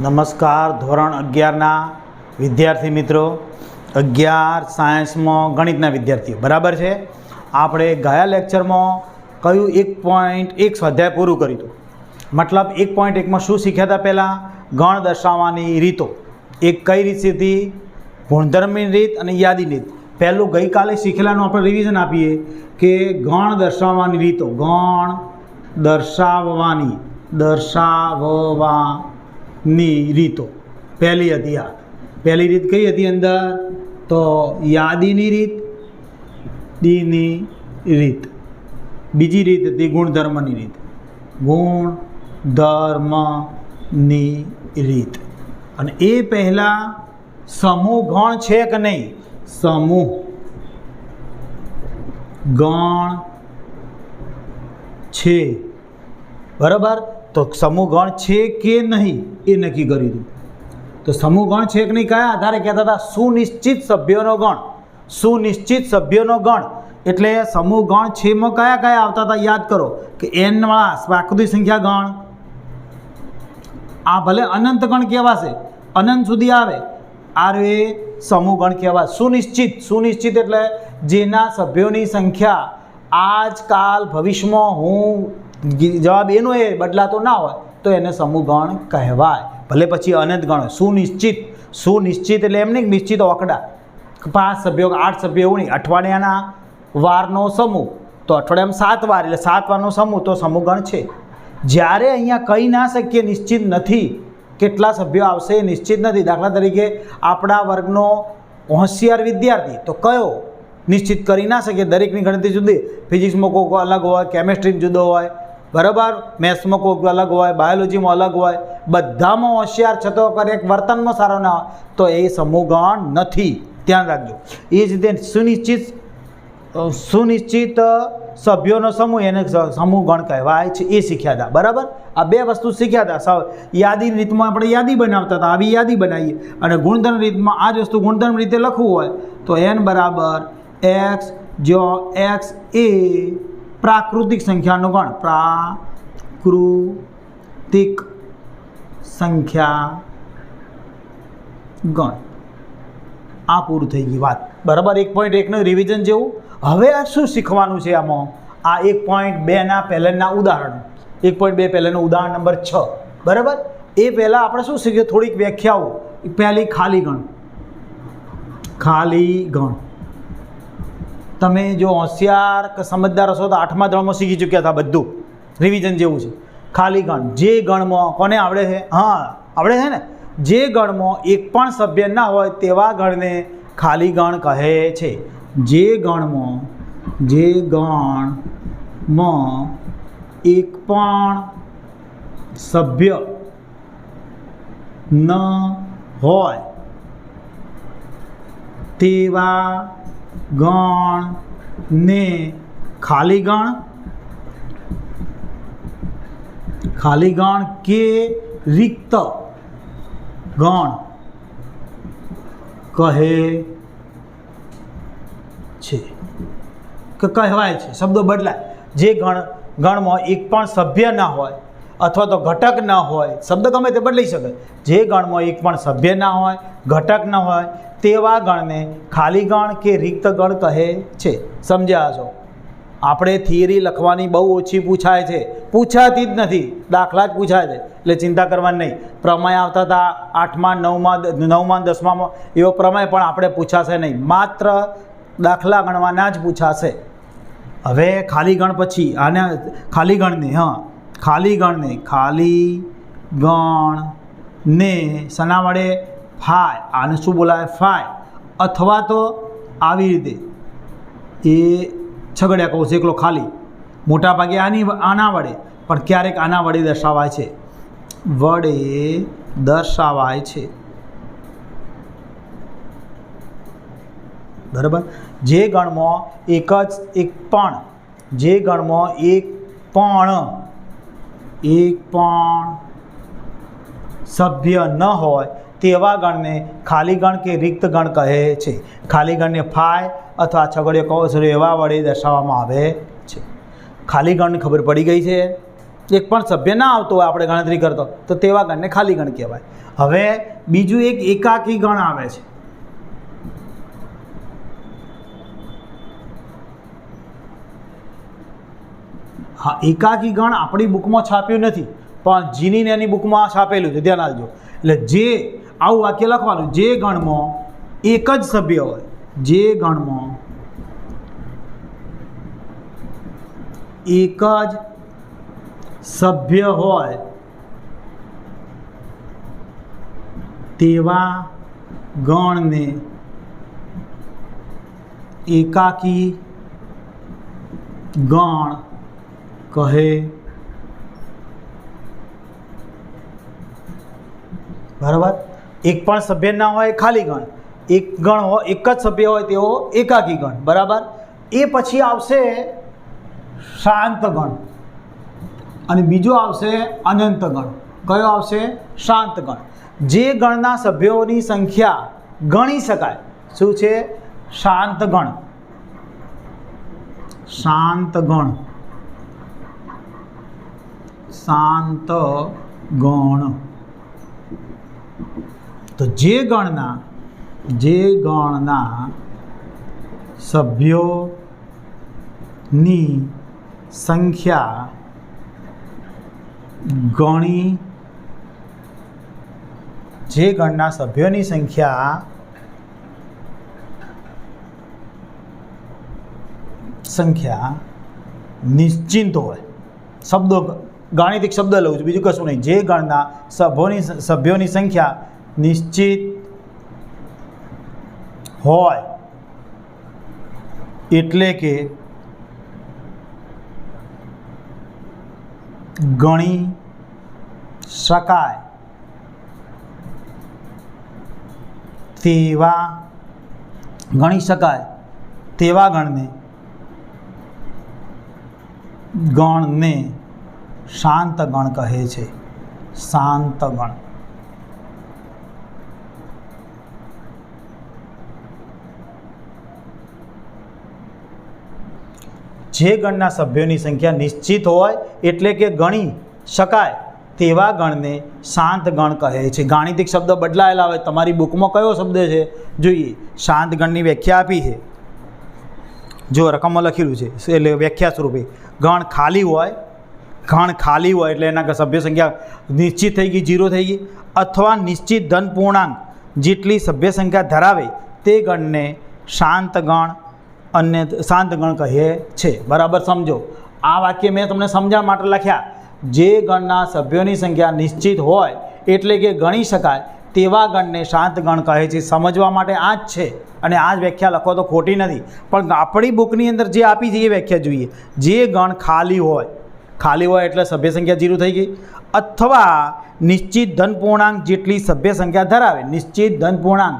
નમસ્કાર. ધોરણ 11ના વિદ્યાર્થી મિત્રો, 11 સાયન્સમાં ગણિતના વિદ્યાર્થીઓ બરાબર છે. આપણે ગયા લેક્ચરમાં કયું 1.1 સ્વાધ્યાય પૂરું કર્યું હતું. મતલબ 1.1માં શું શીખ્યા હતા? પહેલાં ગણ દર્શાવવાની રીતો. એક કઈ રીત હતી? ગુણધર્મની રીત અને યાદીની રીત. પહેલું ગઈકાલે શીખેલાનું આપણે રિવિઝન આપીએ કે ગણ દર્શાવવાની રીતો. ગણ દર્શાવવાની રીતો પહેલી હતી. આ પહેલી રીત કઈ હતી અંદર? તો યાદીની રીત, દીની રીત. બીજી રીત હતી ગુણધર્મની રીત. ગુણધર્મની રીત. અને એ પહેલાં સમૂહ ગણ છે કે નહીં? સમૂહ ગણ છે બરાબર. તો સમૂહ ગણ છે કે નહીં એ નક્કી કર્યું હતું. તો સમૂહ ગણ છે કે નહીં કયા આધારે કહેતા હતા? સુનિશ્ચિત સભ્યોનો ગણ. સુનિશ્ચિત સભ્યોનો ગણ એટલે સમૂહ ગણ છેમાં કયા કયા આવતા હતા? યાદ કરો કે n વાળા પ્રાકૃતિક સંખ્યા ગણ. આ ભલે અનંત ગણ કહેવાશે, અનંત સુધી આવે, આ રે સમૂહ ગણ કહેવાય. સુનિશ્ચિત, સુનિશ્ચિત એટલે જેના સભ્યોની સંખ્યા આજકાલ ભવિષ્યમાં હું જવાબ એનો એ બદલાતો ના હોય તો એને સમૂહ ગણ કહેવાય. ભલે પછી અનંત ગણ હોય. સુનિશ્ચિત, સુનિશ્ચિત એટલે એમ નહીં નિશ્ચિત આંકડા 5 સભ્યો 8 સભ્યો એવું નહીં. અઠવાડિયાના વારનો સમૂહ તો અઠવાડિયામાં 7 વાર એટલે 7 વારનો સમૂહ તો સમૂહ ગણ છે. જ્યારે અહીંયા કહી ના શકીએ, નિશ્ચિત નથી કેટલા સભ્યો આવશે એ નિશ્ચિત નથી. દાખલા તરીકે આપણા વર્ગનો હોશિયાર વિદ્યાર્થી તો કયો નિશ્ચિત કરી ના શકીએ. દરેકની ગણતરી જુદી. ફિઝિક્સમાં કોઈક અલગ હોય, કેમેસ્ટ્રીમાં જુદો હોય બરાબર, મેથ્સમાં કોઈક અલગ હોય, બાયોલોજીમાં અલગ હોય. બધામાં હોશિયાર છતો કરે એક વર્તનમાં સારો ના હોય તો એ સમૂહ ગણ નથી. ધ્યાન રાખજો. એ જ રીતે સુનિશ્ચિત સભ્યોનો સમૂહ એને સમૂહ ગણ કહેવાય છે. એ શીખ્યા હતા બરાબર. આ બે વસ્તુ શીખ્યા હતા. યાદીની રીતમાં આપણે યાદી બનાવતા હતા, આવી યાદી બનાવીએ. અને ગુણધર્મ રીતમાં આ જ વસ્તુ ગુણધર્મ રીતે લખવું હોય તો n બરાબર x, જ્યાં x એ પ્રાકૃતિક સંખ્યાનો ગણ. પ્રાકૃતિક સંખ્યા ગણ. આ પૂરું થઈ ગઈ વાત બરાબર. 1.1નું રિવિઝન જેવું. હવે આ શું શીખવાનું છે આમાં? આ 1.2ના પહેલાંના ઉદાહરણો. 1.2 પહેલાંનું ઉદાહરણ નંબર 6 બરાબર. એ પહેલાં આપણે શું શીખ્યું? થોડીક વ્યાખ્યાઓ. પહેલી ખાલી ગણ. ખાલી ગણ તમે જો હોશિયાર કે સમજદાર હશો તો 8મા ધોરણમાં શીખી ચૂક્યા હતા. બધું રિવિઝન જેવું છે. ખાલી ગણ જે ગણમાં કોને આવડે છે? હા આવડે છે ને. જે ગણમાં એક પણ સભ્ય ના હોય તેવા ગણને ખાલી ગણ કહે છે. જે ગણમાં એક પણ સભ્ય ન હોય તેવા ગણને ખાલી ગણ કે રિક્ત ગણ કહે છે કે કહેવાય છે. શબ્દો બદલાય. જે ગણમાં એક પણ સભ્ય ના હોય અથવા તો ઘટક ના હોય, શબ્દ ગમે તે બદલાઈ શકે. જે ગણમાં એક પણ સભ્ય ના હોય, ઘટક ના હોય તેવા ગણને ખાલી ગણ કે રિક્ત ગણ કહે છે. સમજ્યા છો? આપણે થિયરી લખવાની બહુ ઓછી પૂછાય છે, પૂછાતી જ નથી. દાખલા જ પૂછાય છે એટલે ચિંતા કરવાની નહીં. પ્રમેય આવતા હતા 8મા 9મા 10મામાં, એવો પ્રમેય પણ આપણે પૂછાશે નહીં. માત્ર દાખલા ગણવાના જ પૂછાશે. હવે ખાલી ગણ પછી આને ખાલી ગણને ખાલી ગણને શના વડે? ફાય. આને શું બોલાય? ફાય. અથવા તો આવી રીતે એ છગડ્યા કહું છું એકલો ખાલી. મોટા ભાગે આના વડે પણ ક્યારેક આના વડે દર્શાવાય છે. બરાબર. જે ગણમાં એક પણ સભ્ય ન હોય તેવા ગણને ખાલી ગણ કે રિક્ત ગણ કહે છે. ખાલી ગણને ફાય અથવા છગડીયો કૌંસ એવા વડે દર્શાવવામાં આવે છે. ખાલી ગણની ખબર પડી ગઈ છે. એક પણ સભ્ય ના આવતો હોય આપણે ગણતરી કરતો તો તેવા ગણને ખાલી ગણ કહેવાય. હવે બીજું એક એકાકી ગણ આવે છે. હા, એકાકી ગણ આપણી બુકમાં છાપ્યું નથી પણ જીની ને એની બુકમાં છાપેલું છે, ધ્યાન આપજો. એટલે જે આવું વાક્ય લખવાનું, જે ગણમાં એક જ સભ્ય હોય, જે ગણમાં એક જ સભ્ય હોય તેવા ગણને એકાકી ગણ કહે. બરાબર. એક પણ સભ્ય ના હોય ખાલી ગણ, એક ગણ હોય, એક જ સભ્ય હોય તેવો એકાકી ગણ. બરાબર. એ પછી આવશે શાંત ગણ અને બીજો આવશે અનંત ગણ. કયો આવશે? શાંત ગણ. જે ગણના સભ્યોની સંખ્યા ગણી શકાય. શું છે? શાંત ગણ. શાંત ગણ. શાંત ગણ. તો જે ગણના સભ્યોની સંખ્યા ગણી, જે ગણના સભ્યોની સંખ્યા નિશ્ચિત હોય. શબ્દો ગાણિતિક શબ્દ લઉં છું, બીજું કશું નહીં. જે ગણના સભ્યોની સંખ્યા નિશ્ચિત હોય એટલે કે ગણી શકાય તેવા ગણને શાંત ગણ કહે છે. શાંત ગણ. જે ગણના સભ્યોની સંખ્યા નિશ્ચિત હોય એટલે કે ગણી શકાય તેવા ગણને શાંત ગણ કહે છે. ગાણિતિક શબ્દ બદલાયેલા હોય. તમારી બુકમાં કયો શબ્દ છે જોઈએ. શાંત ગણની વ્યાખ્યા આપી છે, જો રકમમાં લખેલું છે, એટલે વ્યાખ્યા સ્વરૂપે ગણ ખાલી હોય, ગણ ખાલી હોય એટલે એના સભ્ય સંખ્યા નિશ્ચિત થઈ ગઈ, 0 થઈ ગઈ, અથવા નિશ્ચિત ધન પૂર્ણાંક જેટલી સભ્ય સંખ્યા ધરાવે તે ગણને શાંત ગણ અને શાંત ગણ કહે છે. બરાબર સમજો. આ વાક્ય મેં તમને સમજાવવા માટે લખ્યા. જે ગણના સભ્યોની સંખ્યા નિશ્ચિત હોય એટલે કે ગણી શકાય તેવા ગણને શાંત ગણ કહે છે. સમજવા માટે આ જ છે અને આ જ વ્યાખ્યા લખો તો ખોટી નથી. પણ આપણી બુકની અંદર જે આપી છે એ વ્યાખ્યા જોઈએ. જે ગણ ખાલી હોય એટલે સભ્ય સંખ્યા 0 થઈ ગઈ, અથવા નિશ્ચિત ધન પૂર્ણાંક જેટલી સભ્ય સંખ્યા ધરાવે, નિશ્ચિત ધન પૂર્ણાંક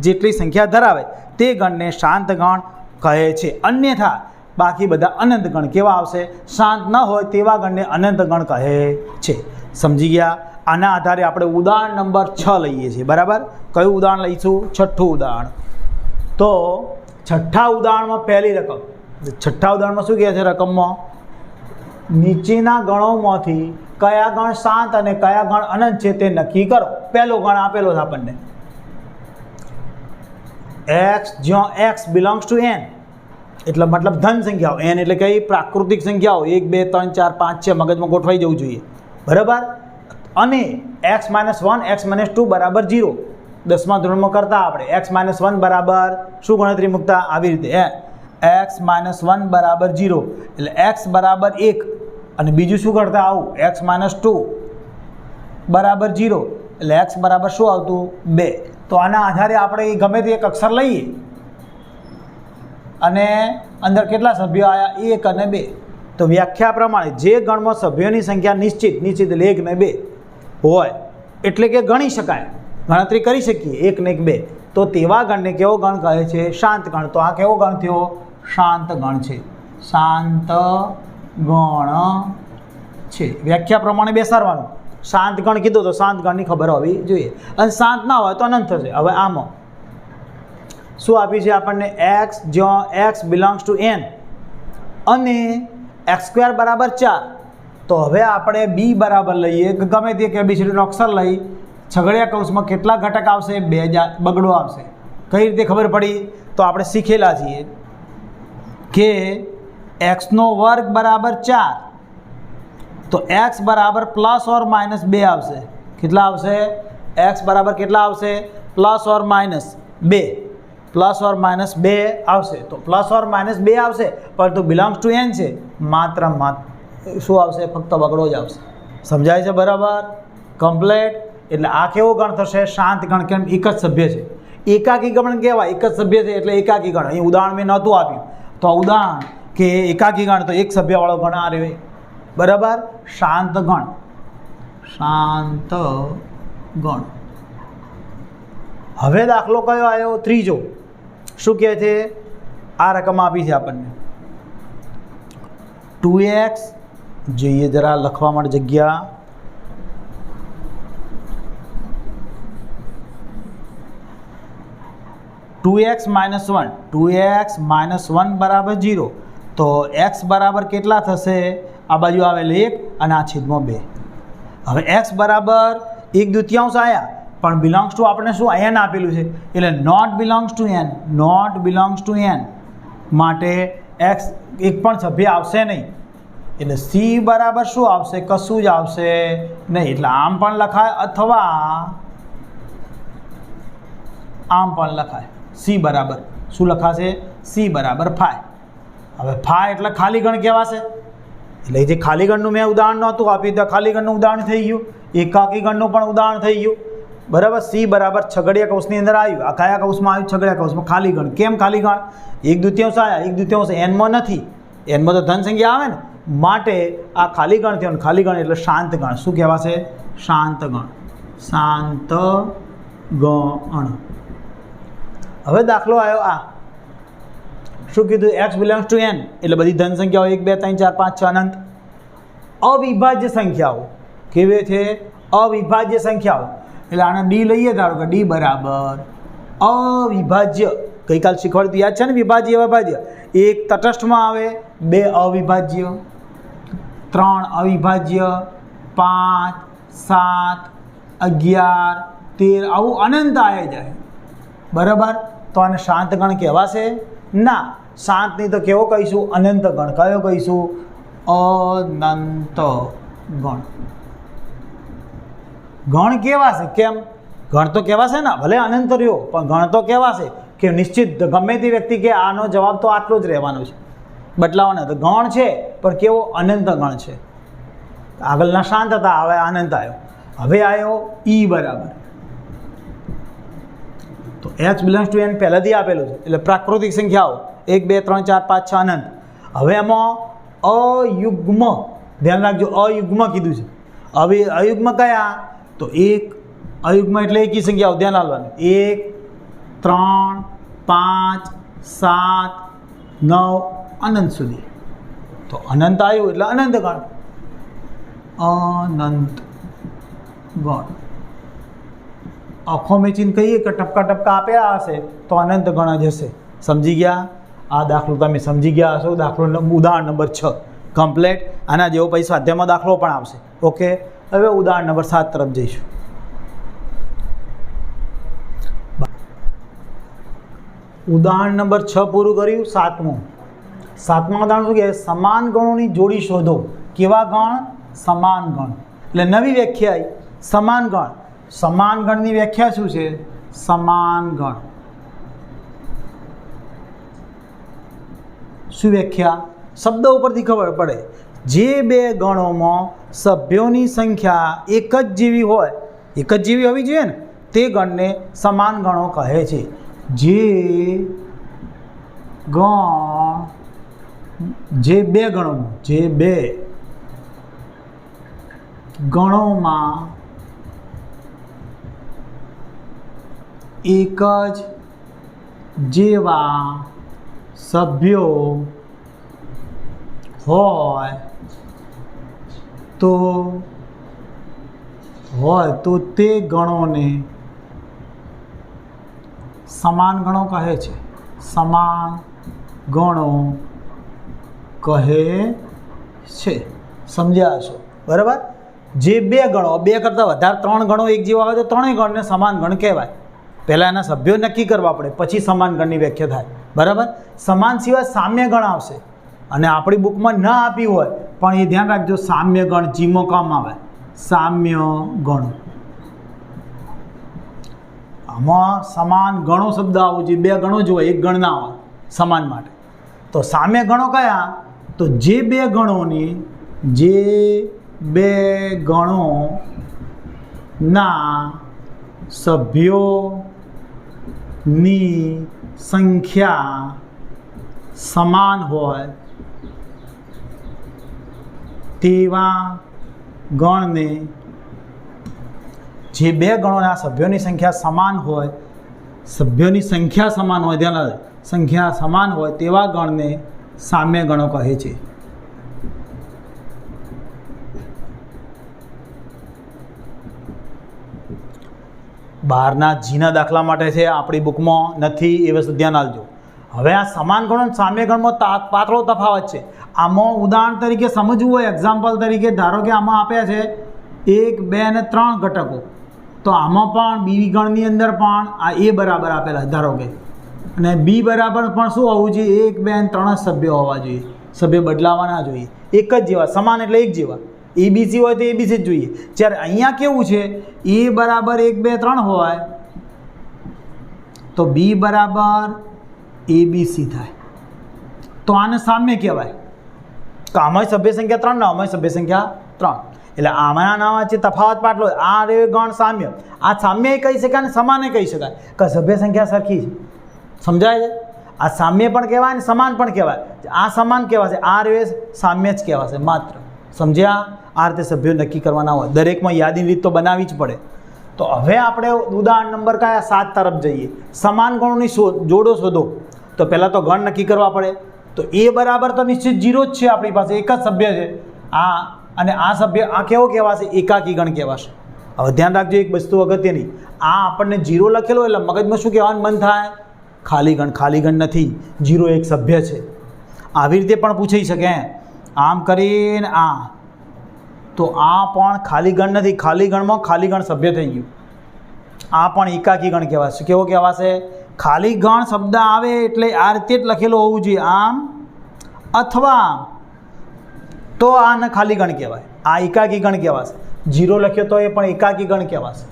જેટલી સંખ્યા ધરાવે તે ગણને શાંત ગણ કહે છે. અન્યથા બાકી બધા અનંત ગણ કેવા આવશે? શાંત ન હોય તેવા ગણને અનંત ગણ કહે છે. સમજી ગયા? આના આધારે આપણે ઉદાહરણ નંબર 6 લઈએ છીએ. બરાબર. કયું ઉદાહરણ લઈશું? છઠ્ઠું ઉદાહરણ. તો છઠ્ઠા ઉદાહરણમાં પહેલી રકમ. છઠ્ઠા ઉદાહરણમાં શું કહે છે? રકમમાં નીચેના ગણોમાંથી કયા ગણ શાંત અને કયા ગણ અનંત છે તે નક્કી કરો. પહેલો ગણ આપેલો છે આપણને, x, જ્યાં x બિલોંગ્સ ટુ n, એટલે મતલબ ધન સંખ્યાઓ. n એટલે કઈ? પ્રાકૃતિક સંખ્યાઓ. 1 2 3 4 5 6 મગજમાં ગોઠવાઈ જવું જોઈએ. બરાબર. અને x - 1 x - 2 બરાબર 0. 10મા ધોરણમાં કરતા આપણે x - 1 બરાબર શું ગણતરી મૂકતા? આવી રીતે x - 1 બરાબર 0 એટલે x બરાબર 1 અને બીજું શું કરતા આવું x - 2 બરાબર 0 એટલે x બરાબર શું આવતું? 2. તો આના આધારે આપણે ગમે તે એક અક્ષર લઈએ અને અંદર કેટલા સભ્યો આવ્યા? 1 અને 2. તો વ્યાખ્યા પ્રમાણે જે ગણમાં સભ્યોની સંખ્યા નિશ્ચિત એટલે 1 ને 2 હોય એટલે કે ગણી શકાય, ગણતરી કરી શકીએ 1 ને 2, તો તેવા ગણને કેવો ગણ કહે છે? શાંત ગણ. તો આ કેવો ગણ થયો? શાંત ગણ છે. શાંત ગણ છે. વ્યાખ્યા પ્રમાણે બેસાડવાનું. શાંત ગણ કીધું તો શાંત ગણની ખબર હોવી જોઈએ. અને શાંત ના હોય તો અનંત થશે. હવે આમાં શું આપી છે આપણને? x, જ્યાં x બિલોંગ્સ ટુ n અને x² બરાબર 4 તો હવે આપણે બી બરાબર લઈએ કે ગમે તે કેબીસીડીનો અક્ષર લઈ છગડીયા કૌંસમાં કેટલા ઘટક આવશે? 2 બગડો આવશે. કઈ રીતે ખબર પડી? તો આપણે શીખેલા છીએ કે x² બરાબર 4, તો x બરાબર +or-2 આવશે. કેટલા આવશે? x બરાબર કેટલા આવશે? +or-2, +or-2 આવશે. તો +or-2 આવશે, પરંતુ બિલોંગ્સ ટુ n છે, માત્ર શું આવશે? ફક્ત બગડો જ આવશે. સમજાય છે? બરાબર, કમ્પ્લેટ. એટલે આ કેવો ગણ થશે? શાંત ગણ. કેમ? એક જ સભ્ય છે. એકાકી ગણ કહેવાય. એક જ સભ્ય છે એટલે એકાકી ગણ. અહીં ઉદાહરણ મેં નહોતું આપ્યું, તો ઉદાહરણ કે એકાકી ગણ તો એક સભ્યવાળો ગણ આ રહ્યો. બરાબર, શાંત ગણ. શાંત ગણ. હવે દાખલો કયો આવ્યો? ત્રીજો. શું કહે છે? આ રકમ આપી છે આપણને 2x. જોઈએ જરા લખવા માટે જગ્યા. 2x - 1, 2x - 1 બરાબર 0. તો x બરાબર કેટલા થશે? આ બાજુ આવેલ 1 અને આ છેદમાં 2. હવે x બરાબર 1/2 આવ્યા, પણ બિલોંગ્સ ટુ આપણે શું n આપેલું છે, એટલે not belongs to n, not belongs to n માટે x એક પણ સભ્ય આવશે નહીં. એટલે c બરાબર શું આવશે? કશું જ આવશે નહીં. એટલે આમ પણ લખાય અથવા આમ પણ લખાય. c બરાબર શું લખાશે? c બરાબર 5. હવે 5 એટલે ખાલી ગણ કહેવાશે. એટલે જે ખાલી ગણનું મેં ઉદાહરણ નહોતું આપ્યું, તો ખાલી ગણનું ઉદાહરણ થઈ ગયું. એકાકી ગણનું પણ ઉદાહરણ થઈ ગયું. બરાબર, c બરાબર છગડીયા કૌંસની અંદર આવ્યું. આ કયા કૌંસમાં આવ્યું? છગડીયા કૌંસમાં. ખાલી ગણ. કેમ ખાલી ગણ? 1/2 આવ્યા. 1/2 n-માં નથી. n-માં તો ધન સંખ્યા આવે ને, માટે આ ખાલી ગણ થયો. ખાલી ગણ એટલે શાંત ગણ. શું કહેવાશે? શાંત ગણ. શાંત ગણ. હવે દાખલો આવ્યો આ. શું કીધું? x બિલોંગ્સ ટુ n એટલે બધી ધન સંખ્યાઓ 1 2 3 4 5 6 અનંત. અવિભાજ્ય સંખ્યાઓ. કેવી છે? અવિભાજ્ય સંખ્યાઓ. એટલે આને ડી લઈએ. ધારો કે ડી બરાબર અવિભાજ્ય. ગઈકાલ શીખવાડ્યું યાદ છે ને? વિભાજ્ય અવિભાજ્ય. 1 તટસ્થમાં આવે, 2 અવિભાજ્ય, 3 અવિભાજ્ય, 5 7 11 13 આવું અનંત આવી જાય. બરાબર, તો આને શાંત ગણ કહેવાશે? ના, શાંત નહીં તો કેવો કહીશું? અનંત ગણ. કયો કહીશું? અનંત ગણ. ગણ કહેવાશે. કેમ? ગણ તો કહેવાશે ને, ભલે અનંત રહ્યો પણ ગણ તો કહેવાશે. કે નિશ્ચિત ગમે તે વ્યક્તિ કે આનો જવાબ તો આટલો જ રહેવાનો છે, બદલાવાનો. તો ગણ છે પણ કેવો? અનંત ગણ છે. આગળના શાંત હતા, હવે આનંદ આવ્યો. હવે આવ્યો ઈ બરાબર. તો x બિલોંગ્સ ટુ n પહેલાંથી આપેલું છે, એટલે પ્રાકૃતિક સંખ્યાઓ 1 2 3 4 5 6 અનંત. હવે એમાં અયુગ્મ. ધ્યાન રાખજો, અયુગ્મ કીધું છે. હવે અયુગ્મ કયા? તો 1 અયુગ્મ એટલે એકી સંખ્યાઓ. ધ્યાન આપવાનું. 1 3 5 7 9 અનંત સુધી. તો અનંત આવ્યું એટલે અનંત ગણ. અનંત ગણ. આંખો મેચીને કહીએ કે ટપકા ટપકા આપ્યા હશે તો અનંત ગણ જ હશે. સમજી ગયા? આ દાખલો તમે સમજી ગયા હશો. દાખલો ઉદાહરણ નંબર 6 કમ્પ્લેટ. આના જેવો પછી સ્વાધ્યાયમાં દાખલો પણ આવશે. ઓકે, હવે ઉદાહરણ નંબર 7 તરફ જઈશું. ઉદાહરણ નંબર 6 પૂરું કર્યું. 7મું ઉદાહરણ શું કહે? સમાન ગણોની જોડી શોધો. કેવા ગણ? સમાન ગણ. એટલે નવી વ્યાખ્યા આવી. સમાન ગણ. સમાન ગણની વ્યાખ્યા શું છે? સમાન ગણ શું વ્યાખ્યા? શબ્દ ઉપરથી ખબર પડે. જે બે ગણોમાં સભ્યોની સંખ્યા એક જ જેવી હોય, એક જ જેવી હોવી જોઈએ ને, તે ગણને સમાન ગણો કહે છે. જે બે ગણોમાં એક જ જેવા સભ્યો હોય તો તે ગણોને સમાન ગણો કહે છે. સમાન ગણો કહે છે. સમજ્યા હશો બરાબર. જે બે ગણો, બે કરતાં વધારે ત્રણ ગણો એક જેવા હોય તો ત્રણેય ગણને સમાન ગણ કહેવાય. પહેલાં એના સભ્યો નક્કી કરવા પડે, પછી સમાન ગણની વ્યાખ્યા થાય બરાબર. સમાન સિવાય સામ્ય ગણ આવશે, અને આપણી બુકમાં ન આપી હોય પણ એ ધ્યાન રાખજો, સામ્ય ગણ જીમો કામ આવે, સામ્ય ગણ. આમાં સમાન ગણો શબ્દ આવો જોઈએ, બે ગણો જ હોય, એક ગણ ના હોય સમાન માટે. તો સામ્ય ગણો કયા? તો જે બે ગણોની સભ્યોની સંખ્યા સમાન હોય તેવા ગણને, જે બે ગણોના સભ્યોની સંખ્યા સમાન હોય, સભ્યોની સંખ્યા સમાન હોય, ધ્યાન સંખ્યા સમાન હોય તેવા ગણને સામ્ય ગણો કહે છે. બહારના જીના દાખલા માટે છે, આપણી બુકમાં નથી, એ વસ્તુ ધ્યાન આપજો. હવે આ સમાન ગણો અને સામ્ય ગણમાં પાતળો તફાવત છે. આમાં ઉદાહરણ તરીકે સમજવું હોય, એક્ઝામ્પલ તરીકે ધારો કે આમાં આપ્યા છે 1, 2 અને 3 ઘટકો, તો આમાં પણ બી ગણની અંદર પણ આ એ બરાબર આપેલા ધારો કે, અને બી બરાબર પણ શું હોવું જોઈએ? 1, 2 અને 3 સભ્યો હોવા જોઈએ, સભ્ય બદલાવા ના જોઈએ, એક જ જેવા, સમાન એટલે એક જેવા. એબીસી હોય તો એબીસી જ જોઈએ. જ્યારે અહીંયા કેવું છે, એ બરાબર 1, 2, 3 હોય તો બી બરાબર એબીસી થાય, તો આને સામ્ય કહેવાય. તો આમાં સભ્ય સંખ્યા 3 ને આમાં સભ્ય સંખ્યા 3, એટલે આમાંના નામ છે તફાવત પાટલો. આ રે ગણ સામ્ય, આ સામ્ય કહી શકાય અને સમાને કહી શકાય, કે સભ્ય સંખ્યા સરખી છે. સમજાય છે? આ સામ્ય પણ કહેવાય અને સમાન પણ કહેવાય. આ સમાન કહેવાશે, આ રે સામ્ય જ કહેવાશે માત્ર. સમજ્યા? આ રીતે સભ્યો નક્કી કરવાના હોય, દરેકમાં યાદીની રીત તો બનાવવી જ પડે. તો હવે આપણે ઉદાહરણ નંબર કયા 7 તરફ જઈએ. સમાન ગણોની જોડો શોધો. તો પહેલાં તો ગણ નક્કી કરવા પડે. તો એ બરાબર તો નિશ્ચિત 0 જ છે, આપણી પાસે એક જ સભ્ય છે આ, અને આ સભ્ય આ કેવો કહેવાશે? એકાકી ગણ કહેવાશે. હવે ધ્યાન રાખજો એક વસ્તુ અગત્યની, આ આપણને 0 લખેલો એટલે મગજમાં શું કહેવાનું મન થાય? ખાલી ગણ. ખાલી ગણ નથી, 0 એક સભ્ય છે. આવી રીતે પણ પૂછાઈ શકે, આમ કરીને આ, તો આ પણ ખાલી ગણ નથી, ખાલી ગણમાં ખાલી ગણ સભ્ય થઈ ગયું. આ પણ એકાકી ગણ કહેવાશે. કેવો કહેવાશે? ખાલી ગણ શબ્દ આવે એટલે આ રીતે જ લખેલું હોવું જોઈએ, આમ અથવા તો આને ખાલી ગણ કહેવાય, આ એકાકી ગણ કહેવાશે. 0 લખ્યો તો એ પણ એકાકી ગણ કહેવાશે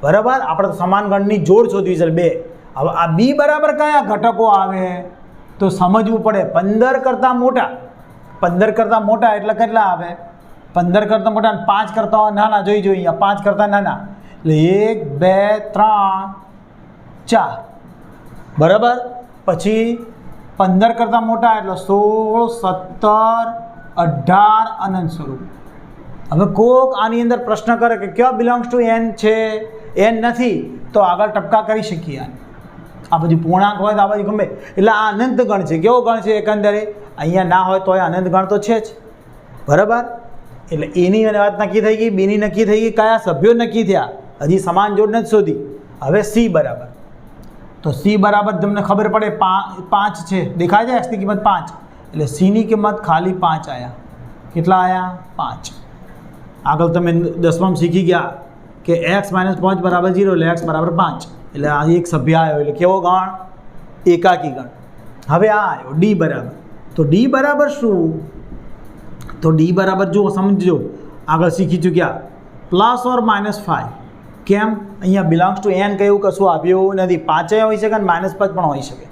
બરાબર. આપણે તો સમાન ગણની જોડ શોધવી છે 2. હવે આ બી બરાબર કયા ઘટકો આવે તો સમજવું પડે. 15 કરતાં મોટા, 15 કરતાં મોટા એટલે કેટલા આવે? 15 કરતાં મોટા અને 5 કરતાં નાના. જોઈ અહીંયા 5 કરતાં નાના એટલે 1, 2, 3, 4 બરાબર. પછી 15 કરતાં મોટા એટલે 16, 17, 18 અનંત સ્વરૂપ. હવે કોક આની અંદર પ્રશ્ન કરે કે કયો બિલોંગ્સ ટુ એન છે? એન નથી તો આગળ ટપકા કરી શકીએ. આ બધી પૂર્ણાંક હોય તો આ બધી ગમે, એટલે આ અનંત ગણ છે. કેવો ગણ છે? એકંદરે અહીંયા ના હોય તો એ અનંત ગણ તો છે જ બરાબર. એટલે એની વાત નક્કી થઈ ગઈ, બીની નક્કી થઈ ગઈ, કયા સભ્યો નક્કી થયા, હજી સમાન જોડ નથી શોધી. હવે સી બરાબર, તો સી બરાબર તમને ખબર પડે 5 છે, દેખાય છે એક્સની કિંમત 5, એટલે સીની કિંમત ખાલી 5 આવ્યા. કેટલા આવ્યા? 5. આગળ તમે 10માં શીખી ગયા કે x - 5 બરાબર 0 એટલે x બરાબર 5, એટલે આ એક સભ્ય આવ્યો. એટલે કેવો ગણ? એકાકી ગણ. હવે આ આવ્યો ડી બરાબર. તો ડી બરાબર શું? તો ડી બરાબર જો સમજો, આગળ શીખી ચૂક્યા +or -5. કેમ? અહીંયા બિલોંગ્સ ટુ એન કયું કશું આપ્યું નથી. 5 હોઈ શકે અને -5 પણ હોઈ શકે.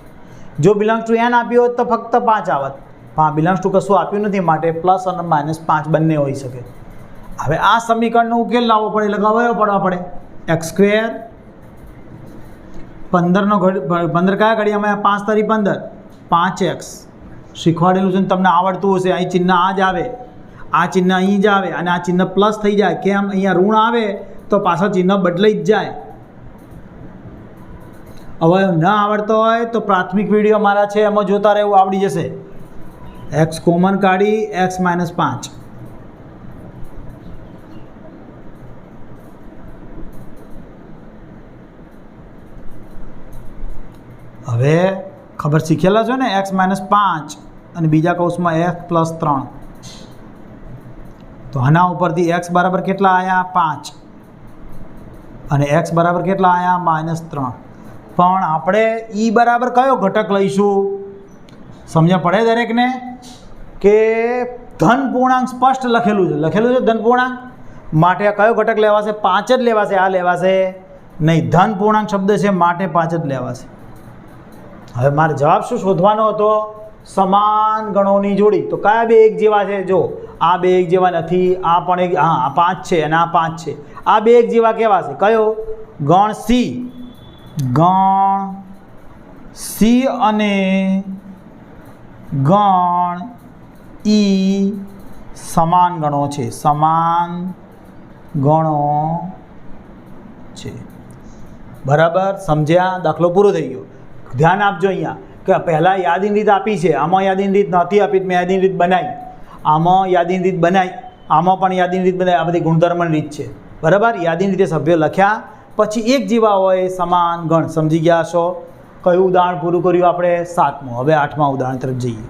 જો બિલોંગ્સ ટુ એન આપ્યું હોત તો ફક્ત 5 આવત, પણ બિલોંગ્સ ટુ કશું આપ્યું નથી, માટે પ્લસ અને -5 બંને હોઈ શકે. હવે આ સમીકરણનો ઉકેલ લાવવો પડે, એટલે કયો પડવા પડે? x². 15 કયા ઘડિયામાં? 5 તારી 15, 5x શીખવાડેલું છે ને તમને આવડતું હશે. અહીં ચિહ્ન આ જ આવે, આ ચિહ્ન અહીં જ આવે, અને આ ચિહ્ન પ્લસ થઈ જાય. કેમ? અહીંયા ઋણ આવે તો પાછળ ચિહ્ન બદલાઈ જ જાય. હવે ન આવડતો હોય તો પ્રાથમિક વિડીયો મારા છે એમાં જોતા રહેવું, આવડી જશે. x કોમન કાઢી x - 5. હવે ખબર શીખેલા છો ને? x - 5 અને બીજા કૌંસમાં x + 3. તો આના ઉપરથી એક્સ બરાબર કેટલા આવ્યા 5 અને એક્સ બરાબર કેટલા આવ્યા -3. પણ આપણે ઈ બરાબર કયો ઘટક લઈશું સમજણ પડે દરેકને કે ધન પૂર્ણાંક સ્પષ્ટ લખેલું છે ધન પૂર્ણાંક માટે કયો ઘટક લેવાશે 5 જ લેવાશે, આ લેવાશે નહીં. ધન પૂર્ણાંક શબ્દ છે માટે 5 જ લેવાશે. હવે મારે જવાબ શું શોધવાનો હતો? સમાન ગણોની જોડી. તો કયા બે એક જેવા છે? જો આ બે એક જેવા નથી, આ પણ એક, હા આ 5 છે અને આ 5 છે. આ બે એક જેવા કેવા છે? કયો? ગણ સી. ગણ સી અને ગણ ઈ સમાન ગણો છે, સમાન ગણો છે. બરાબર સમજ્યા? દાખલો પૂરો થઈ ગયો. ધ્યાન આપજો અહીંયા કે પહેલાં યાદીની રીત આપી છે, આમાં યાદીની રીત નહોતી આપી, મેં યાદીની રીત બનાવી, આમાં યાદીની રીત બનાવી, આમાં પણ યાદીની રીત બનાવી. આ બધી ગુણધર્મની રીત છે. બરાબર? યાદીની રીતે સભ્યો લખ્યા પછી એક જેવા હોય સમાન ગણ. સમજી ગયા છો? કયું ઉદાહરણ પૂરું કર્યું આપણે? 7મું. હવે 8મા ઉદાહરણ તરફ જઈએ.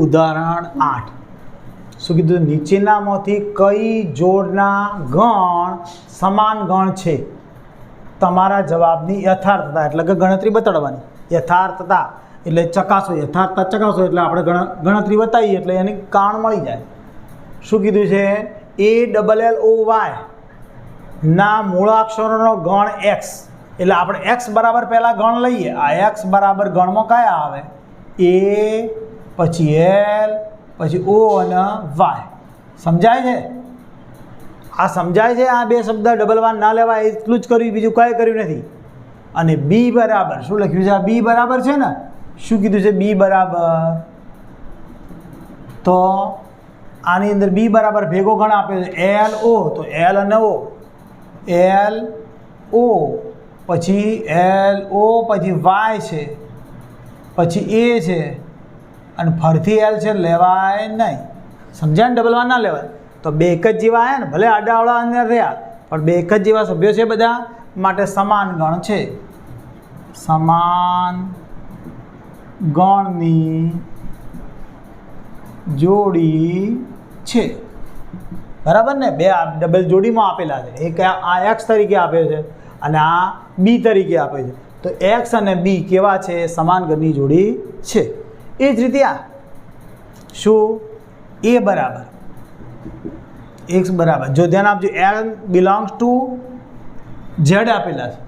ઉદાહરણ 8. શું કીધું? નીચેનામાંથી કઈ જોડના ગણ સમાન ગણ છે? તમારા જવાબની યથાર્થતા એટલે કે ગણતરી બતાડવાની. યથાર્થતા એટલે ચકાસો, યથાર્થતા ચકાસો એટલે આપણે ગણતરી બતાવીએ એટલે એની કારણ મળી જાય. શું કીધું છે? ALLOY ના મૂળાક્ષરોનો ગણ x. એટલે આપણે x બરાબર પહેલાં ગણ લઈએ. આ x બરાબર ગણમાં કયા આવે? A પછી L પછી O અને Y. સમજાય છે? આ સમજાય છે? આ બે શબ્દ ડબલ વાન ના લેવાય એટલું જ કર્યું, બીજું કાંઈ કર્યું નથી. અને B બરાબર શું લખ્યું છે? આ B બરાબર છે ને? શું કીધું છે? B બરાબર, તો આની અંદર B બરાબર ભેગો ગણ આપ્યો છે LO. તો L અને O, LO પછી LO પછી Y છે પછી A છે અને ફરીથી L છે, લેવાય નહીં. સમજાય ને? ડબલ વાન ના લેવાય. તો બે એક જ જેવા આવ્યા ને, ભલે આડાવાળા અંદર રહ્યા પણ બે એક જ જેવા સભ્યો છે બધા, માટે સમાન ગણ છે. સમાન ગણની જોડી છે. બરાબર ને? બે ડબલ જોડીમાં આપેલા છે. એક આ એક્સ તરીકે આપ્યો છે અને આ બી તરીકે આપ્યો છે. તો એક્સ અને બી કેવા છે? સમાન ગણની જોડી છે. એ જ રીતે આ શું? એ બરાબર x બરાબર, જો ધ્યાન આપજો, L બિલોંગ્સ ટુ Z આપેલા છે.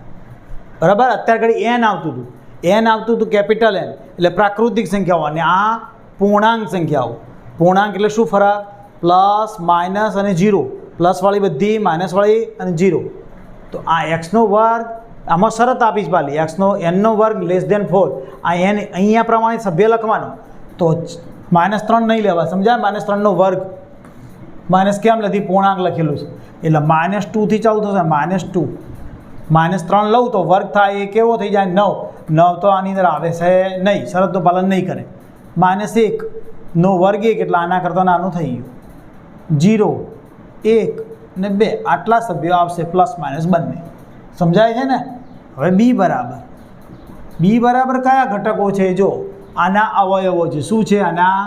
બરાબર? અત્યારે ઘડી n આવતું હતું કેપિટલ N એટલે પ્રાકૃતિક સંખ્યાઓ અને આ પૂર્ણાંક સંખ્યાઓ. પૂર્ણાંક એટલે શું ફરક? પ્લસ માઇનસ અને 0. પ્લસવાળી બધી, માઇનસવાળી અને 0. તો આ એક્સનો વર્ગ, આમાં શરત આપીશ પાલી, એક્સનો એનનો વર્ગ <4. આ એન અહીંયા પ્રમાણે સભ્ય લખવાનો. તો -3 નહીં લેવા. સમજાય? -3નો વર્ગ. માઇનસ કેમ નથી? પૂર્ણાંક લખેલું છે એટલે -2થી ચાલુ થશે. -2 -3 લઉં તો વર્ગ થાય એ કેવો થઈ જાય? 9. 9 તો આની અંદર આવે છે નહીં, શરતનું પાલન નહીં કરે. -1નો વર્ગ 1 એટલે આના કરતાં નાનું થઈ ગયું. 0, 1 અને 2 આટલા સભ્યો આવશે, પ્લસ માઇનસ બંને. સમજાય છે ને? હવે બી બરાબર કયા ઘટકો છે? જો આના અવયવો છે. શું છે આના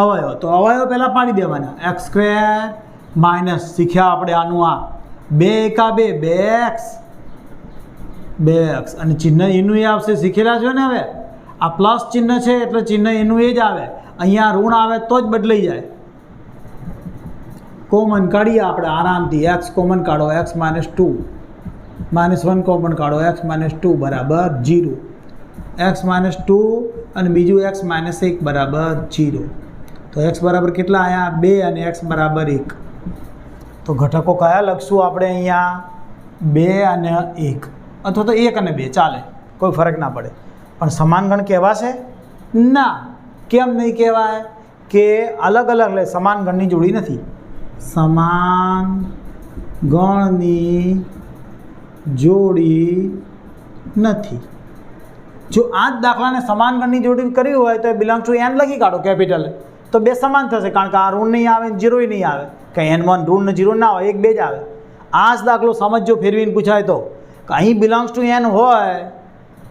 અવયવ? તો અવયવ પહેલાં પાડી દેવાના. x² માઇનસ શીખ્યા આપણે આનું, આ 2 એકા 2, 2x અને ચિહ્ન એનું એ આવશે. શીખેલા છો ને? હવે આ પ્લસ ચિહ્ન છે એટલે ચિહ્ન એનું એ જ આવે. અહીંયા ઋણ આવે તો જ બદલાઈ જાય. કોમન કાઢીએ આપણે આરામથી. x કોમન કાઢો, x -2, -1 કોમન કાઢો, x -2 બરાબર 0. x -2 અને બીજું x -1 બરાબર 0. તો x બરાબર કેટલા આવ્યા? 2 અને x બરાબર 1. તો ઘટકો કયા લખશું આપણે અહીંયા? 2 અને 1, અથવા તો 1 અને 2 ચાલે, કોઈ ફરક ના પડે. પણ સમાન ગણ કહેવાશે ના. કેમ નહીં કહેવાય? કે અલગ અલગ લે, સમાન ગણની જોડી નથી. સમાન ગણની જોડી નથી. જો આ જ દાખલાને સમાન ગણની જોડી કરવી હોય તો બિલોંગ ટુ n લખી કાઢો કેપિટલ. તો બે સમાન થશે, કારણ કે આ ઋણ નહીં આવે, 0 નહીં આવે. કંઈ n1 ઋણ ને 0 ના હોય, 1 2 જ આવે. આ જ દાખલો સમજો ફેરવીને પૂછાય તો કે અહીં બિલોંગ્સ ટુ n હોય,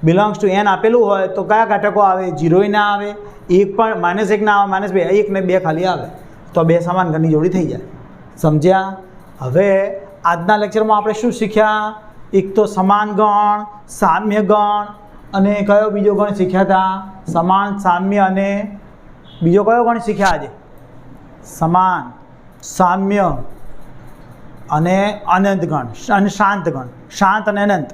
બિલોંગ્સ ટુ n આપેલું હોય તો કયા ઘટકો આવે? 0 ના આવે, એક પણ -1 ના આવે, -2, 1 ને 2 ખાલી આવે તો 2 સમાન ગણની જોડી થઈ જાય. સમજ્યા? હવે આજના લેક્ચરમાં આપણે શું શીખ્યા? એક તો સમાન ગણ, સામ્ય ગણ અને કયો બીજો ગણ શીખ્યા હતા? સમાન, સામ્ય અને બીજો કયો ગણ શીખ્યા આજે? સમાન, સામ્ય અને અનંત ગણ અને શાંત ગણ. શાંત અને અનંત.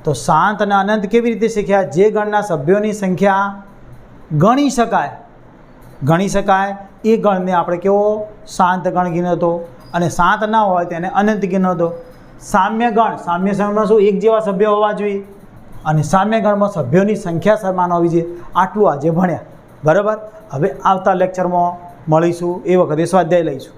તો શાંત અને અનંત કેવી રીતે શીખ્યા? જે ગણના સભ્યોની સંખ્યા ગણી શકાય એ ગણને આપણે કેવો શાંત ગણ ગણ્યો હતો, અને શાંત ના હોય તેને અનંત ગણ્યો હતો. સામ્ય ગણમાં શું? એક જેવા સભ્યો હોવા જોઈએ, અને સામ્ય ગણમાં સભ્યોની સંખ્યા સમાન હોવી જોઈએ. આટલું આજે ભણ્યા. બરાબર. હવે આવતા લેક્ચરમાં મળીશું, એ વખતે સ્વાધ્યાય લઈશું.